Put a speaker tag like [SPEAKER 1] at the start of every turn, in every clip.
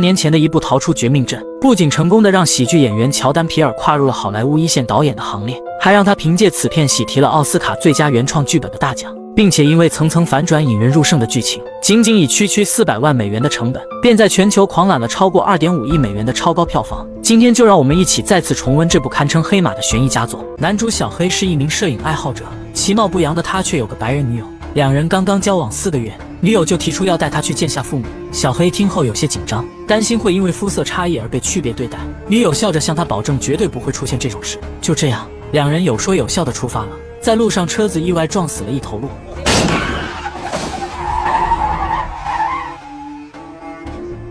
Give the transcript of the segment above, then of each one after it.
[SPEAKER 1] 年前的一部《逃出绝命镇》，不仅成功的让喜剧演员乔丹·皮尔跨入了好莱坞一线导演的行列，还让他凭借此片喜提了奥斯卡最佳原创剧本的大奖，并且因为层层反转引人入胜的剧情，仅以区400万美元的成本，便在全球狂揽了超过2.5亿美元的超高票房。今天就让我们一起再次重温这部堪称黑马的悬疑佳作。男主小黑是一名摄影爱好者，其貌不扬的他却有个白人女友，两人刚刚交往4个月，女友就提出要带他去见下父母。小黑听后有些紧张，担心会因为肤色差异而被区别对待。女友笑着向他保证绝对不会出现这种事。就这样，两人有说有笑的出发了。在路上，车子意外撞死了一头鹿。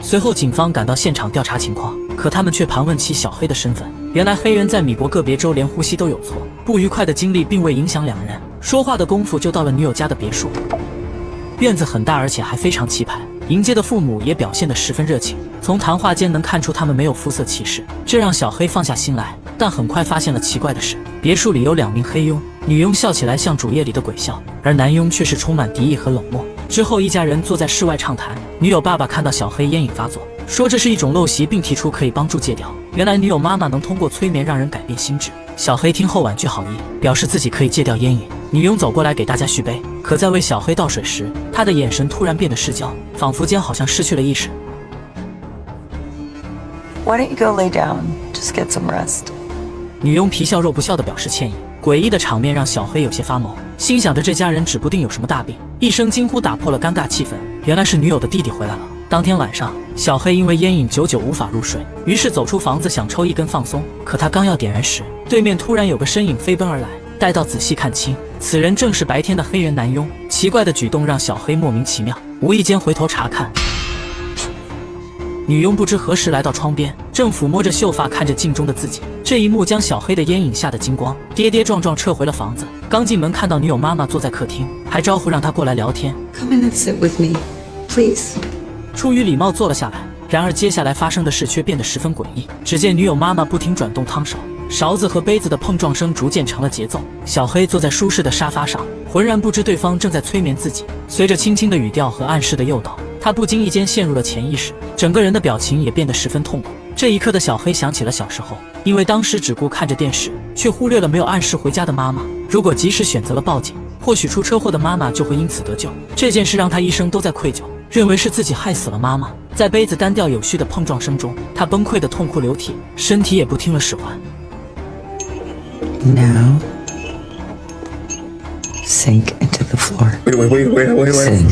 [SPEAKER 1] 随后警方赶到现场调查情况，可他们却盘问起小黑的身份。原来黑人在美国个别州连呼吸都有错，不愉快的经历并未影响两人，说话的功夫就到了女友家的别墅。院子很大，而且还非常气派，迎接的父母也表现得十分热情。从谈话间能看出他们没有肤色歧视，这让小黑放下心来。但很快发现了奇怪的事，别墅里有2名黑佣，女佣笑起来像主页里的鬼笑，而男佣却是充满敌意和冷漠。之后一家人坐在室外畅谈，女友爸爸看到小黑烟瘾发作，说这是一种陋习，并提出可以帮助戒掉。原来女友妈妈能通过催眠让人改变心智。小黑听后婉拒好意，表示自己可以戒掉烟瘾。女佣走过来给大家续杯，可在为小黑倒水时，她的眼神突然变得失焦，仿佛间好像失去了意识。
[SPEAKER 2] Why don't you go lay down? Just get some rest.
[SPEAKER 1] 女佣皮笑肉不笑地表示歉意。诡异的场面让小黑有些发懵，心想着这家人指不定有什么大病。一声惊呼打破了尴尬气氛，原来是女友的弟弟回来了。当天晚上，小黑因为烟瘾久久无法入睡，于是走出房子想抽一根放松。可他刚要点燃时，对面突然有个身影飞奔而来。待到仔细看清，此人正是白天的黑人男佣。奇怪的举动让小黑莫名其妙，无意间回头查看。女佣不知何时来到窗边，正抚摸着秀发看着镜中的自己。这一幕将小黑的烟瘾吓得精光，跌跌撞撞撤回了房子。刚进门看到女友妈妈坐在客厅，还招呼让他过来聊天。
[SPEAKER 2] Come in and sit with me, please.
[SPEAKER 1] 出于礼貌坐了下来，然而接下来发生的事却变得十分诡异。只见女友妈妈不停转动汤勺，勺子和杯子的碰撞声逐渐成了节奏。小黑坐在舒适的沙发上，浑然不知对方正在催眠自己。随着轻轻的语调和暗示的诱导，他不经意间陷入了潜意识，整个人的表情也变得十分痛苦。这一刻的小黑想起了小时候，因为当时只顾看着电视，却忽略了没有按时回家的妈妈。如果及时选择了报警，或许出车祸的妈妈就会因此得救。这件事让他一生都在愧疚，认为是自己害死了妈妈。在杯子单调有序的碰撞声中，他崩溃的痛哭流涕，身体也不听了使唤。
[SPEAKER 2] Now, sink into the floor.
[SPEAKER 3] Wait.
[SPEAKER 2] Sink.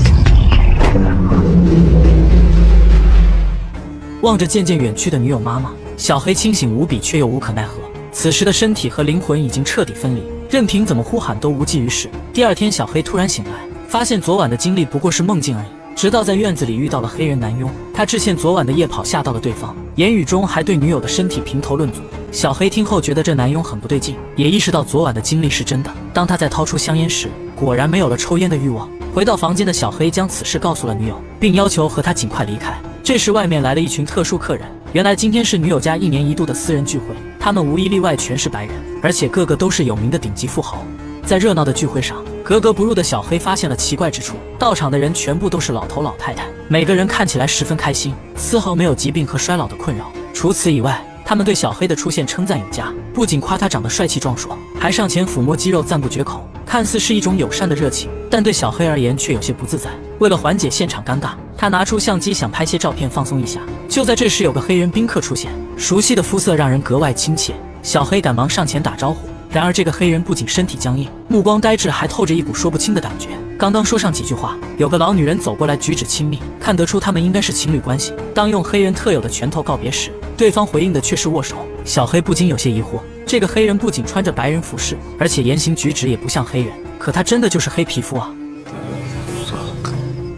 [SPEAKER 1] 望着渐渐远去的女友妈妈，小黑清醒无比，却又无可奈何。此时的身体和灵魂已经彻底分离，任凭怎么呼喊都无济于事。第二天，小黑突然醒来，发现昨晚的经历不过是梦境而已。直到在院子里遇到了黑人男佣，他致歉昨晚的夜跑吓到了对方，言语中还对女友的身体评头论足。小黑听后觉得这男佣很不对劲，也意识到昨晚的经历是真的。当他在掏出香烟时，果然没有了抽烟的欲望。回到房间的小黑将此事告诉了女友，并要求和他尽快离开。这时外面来了一群特殊客人，原来今天是女友家1年1度的私人聚会，他们无一例外全是白人，而且个个都是有名的顶级富豪。在热闹的聚会上，格格不入的小黑发现了奇怪之处，到场的人全部都是老头老太太，每个人看起来十分开心，丝毫没有疾病和衰老的困扰。除此以外，他们对小黑的出现称赞有加，不仅夸他长得帅气壮硕，还上前抚摸肌肉赞不绝口，看似是一种友善的热情，但对小黑而言却有些不自在。为了缓解现场尴尬，他拿出相机想拍些照片放松一下。就在这时，有个黑人宾客出现，熟悉的肤色让人格外亲切。小黑赶忙上前打招呼，然而这个黑人不仅身体僵硬，目光呆滞，还透着一股说不清的感觉。刚说上几句话，有个老女人走过来，举止亲密，看得出他们应该是情侣关系。当用黑人特有的拳头告别时，对方回应的却是握手。小黑不禁有些疑惑，这个黑人不仅穿着白人服饰，而且言行举止也不像黑人，可他真的就是黑皮肤啊？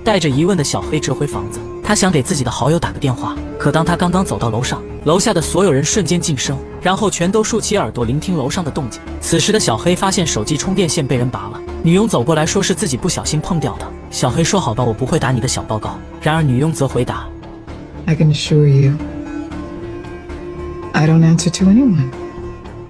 [SPEAKER 1] 带着疑问的小黑折回房子，他想给自己的好友打个电话，可当他刚刚走到楼上，楼下的所有人瞬间噤声，然后全都竖起耳朵聆听楼上的动静。此时的小黑发现手机充电线被人拔了，女佣走过来说是自己不小心碰掉的。小黑说好吧，我不会打你的小报告。然而女佣则回答
[SPEAKER 2] I can assure you, I don't answer to anyone.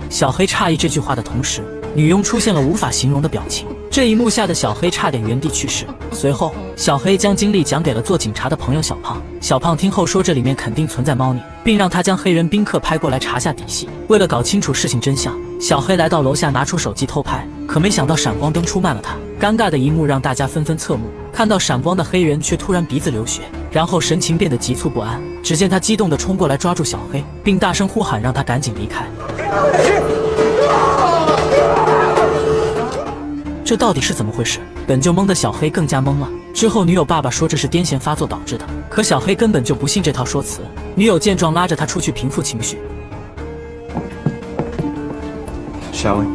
[SPEAKER 1] 小黑诧异这句话的同时，女佣出现了无法形容的表情。这一幕吓得小黑差点原地去世。随后，小黑将经历讲给了做警察的朋友小胖。小胖听后说这里面肯定存在猫腻，并让他将黑人宾客拍过来查下底细。为了搞清楚事情真相，小黑来到楼下拿出手机偷拍，可没想到闪光灯出卖了他。尴尬的一幕让大家纷纷侧目，看到闪光的黑人却突然鼻子流血，然后神情变得急促不安。只见他激动地冲过来抓住小黑，并大声呼喊让他赶紧离开。这到底是怎么回事？本就懵的小黑更加懵了。之后女友爸爸说这是癫痫发作导致的，可小黑根本就不信这套说辞。女友见状拉着他出去平复情绪。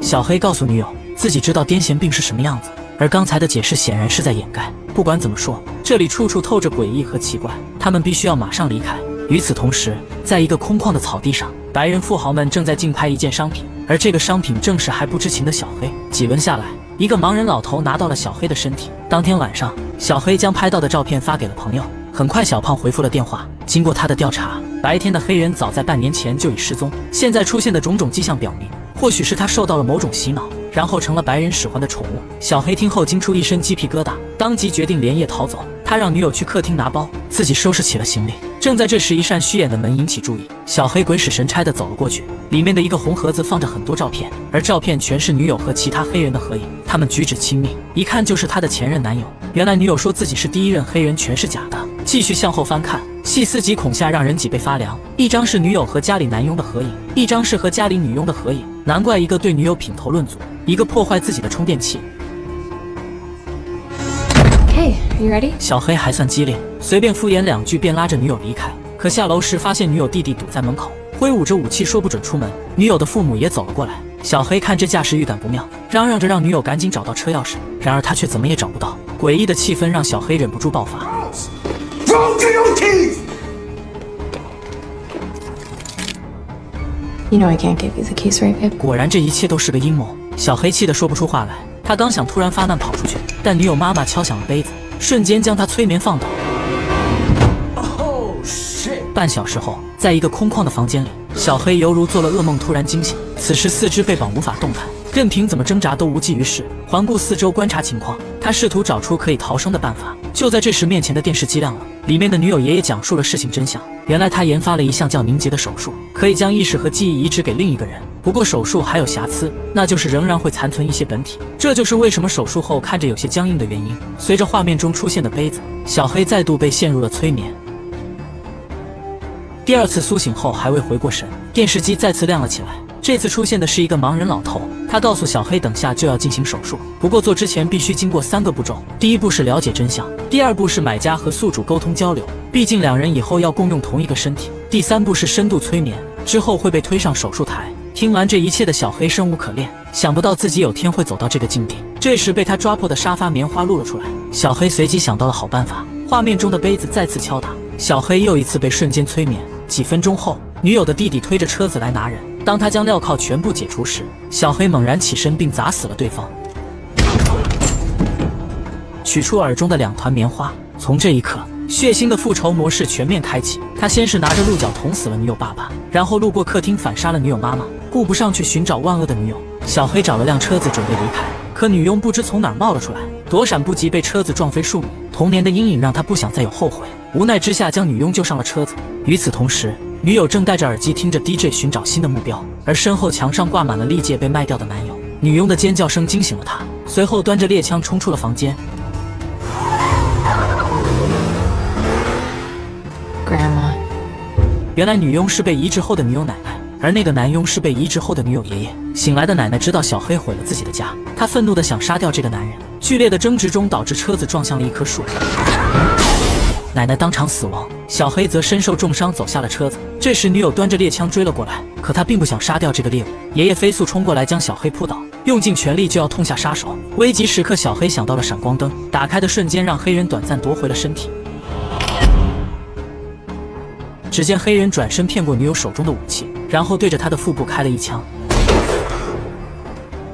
[SPEAKER 1] 小黑告诉女友自己知道癫痫病是什么样子，而刚才的解释显然是在掩盖。不管怎么说，这里处处透着诡异和奇怪，他们必须要马上离开。与此同时，在一个空旷的草地上，白人富豪们正在竞拍一件商品，而这个商品正是还不知情的小黑。几轮下来，一个盲人老头拿到了小黑的身体。当天晚上，小黑将拍到的照片发给了朋友。很快，小胖回复了电话。经过他的调查，白天的黑人早在半年前就已失踪。现在出现的种种迹象表明，或许是他受到了某种洗脑，然后成了白人使唤的宠物。小黑听后惊出一身鸡皮疙瘩，当即决定连夜逃走。他让女友去客厅拿包，自己收拾起了行李。正在这时，一扇虚掩的门引起注意，小黑鬼使神差地走了过去。里面的一个红盒子放着很多照片，而照片全是女友和其他黑人的合影，他们举止亲密，一看就是他的前任男友。原来女友说自己是第一任黑人全是假的。继续向后翻看，细思极恐下让人脊背发凉。一张是女友和家里男佣的合影，一张是和家里女佣的合影。难怪一个对女友品头论足，一个破坏自己的充电器。
[SPEAKER 3] Hey, are you ready?
[SPEAKER 1] 小黑还算机灵，随便敷衍两句便拉着女友离开。可下楼时发现女友弟弟堵在门口，挥舞着武器说不准出门。女友的父母也走了过来。小黑看这架势预感不妙，嚷嚷着让女友赶紧找到车钥匙，然而他却怎么也找不到。诡异的气氛让小黑忍不住爆发。
[SPEAKER 3] You know I can't give you the keys, right, babe?
[SPEAKER 1] 果然这一切都是个阴谋。小黑气得说不出话来，他刚想突然发难跑出去，但女友妈妈敲响了杯子，瞬间将他催眠放倒。半小时后，在一个空旷的房间里，小黑犹如做了噩梦，突然惊醒。此时四肢被绑，无法动弹，任凭怎么挣扎都无济于事。环顾四周观察情况，他试图找出可以逃生的办法。就在这时，面前的电视机亮了，里面的女友爷爷讲述了事情真相。原来他研发了一项叫凝结的手术，可以将意识和记忆移植给另一个人。不过手术还有瑕疵，那就是仍然会残存一些本体。这就是为什么手术后看着有些僵硬的原因。随着画面中出现的杯子，小黑再度被陷入了催眠。第二次苏醒后还未回过神，电视机再次亮了起来。这次出现的是一个盲人老头，他告诉小黑等下就要进行手术，不过做之前必须经过3个步骤。第一步是了解真相，第二步是买家和宿主沟通交流，毕竟两人以后要共用同一个身体。第3步是深度催眠，之后会被推上手术台。听完这一切的小黑生无可恋，想不到自己有天会走到这个境地。这时被他抓破的沙发棉花露了出来，小黑随即想到了好办法，画面中的杯子再次敲打，小黑又一次被瞬间催眠。几分钟后，女友的弟弟推着车子来拿人，当他将镣铐全部解除时，小黑猛然起身并砸死了对方，取出耳中的2团棉花。从这一刻，血腥的复仇模式全面开启。他先是拿着鹿角捅死了女友爸爸，然后路过客厅反杀了女友妈妈，顾不上去寻找万恶的女友。小黑找了辆车子准备离开，可女佣不知从哪儿冒了出来，躲闪不及被车子撞飞数米。童年的阴影让他不想再有后悔，无奈之下将女佣救上了车子。与此同时，女友正戴着耳机听着 DJ 寻找新的目标，而身后墙上挂满了历届被卖掉的男友。女佣的尖叫声惊醒了她，随后端着猎枪冲出了房间。
[SPEAKER 3] Grandma.
[SPEAKER 1] 原来女佣是被移植后的女友奶奶，而那个男佣是被移植后的女友爷爷。醒来的奶奶知道小黑毁了自己的家，她愤怒地想杀掉这个男人。剧烈的争执中导致车子撞向了一棵树，奶奶当场死亡，小黑则身受重伤走下了车子。这时女友端着猎枪追了过来，可她并不想杀掉这个猎物。爷爷飞速冲过来将小黑扑倒，用尽全力就要痛下杀手。危急时刻，小黑想到了闪光灯，打开的瞬间让黑人短暂夺回了身体。只见黑人转身骗过女友手中的武器，然后对着她的腹部开了一枪。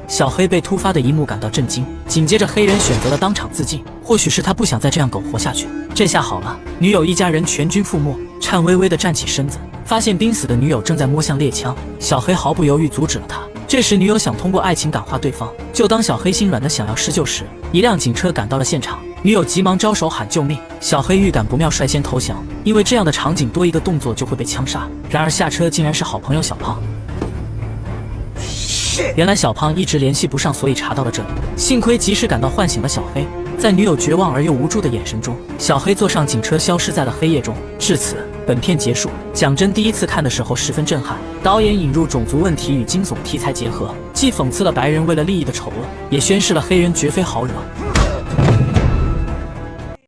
[SPEAKER 1] 小黑被突发的一幕感到震惊，紧接着黑人选择了当场自尽，或许是他不想再这样苟活下去。这下好了，女友一家人全军覆没。颤巍巍地站起身子，发现濒死的女友正在摸向猎枪，小黑毫不犹豫阻止了他。这时女友想通过爱情感化对方，就当小黑心软的想要施救时，一辆警车赶到了现场，女友急忙招手喊救命。小黑预感不妙，率先投降，因为这样的场景多一个动作就会被枪杀。然而下车竟然是好朋友小胖。原来小胖一直联系不上，所以查到了这里。幸亏及时赶到，唤醒了小黑。在女友绝望而又无助的眼神中，小黑坐上警车，消失在了黑夜中。至此，本片结束。讲真，第一次看的时候十分震撼。导演引入种族问题与惊悚题材结合，既讽刺了白人为了利益的丑恶，也宣示了黑人绝非好惹。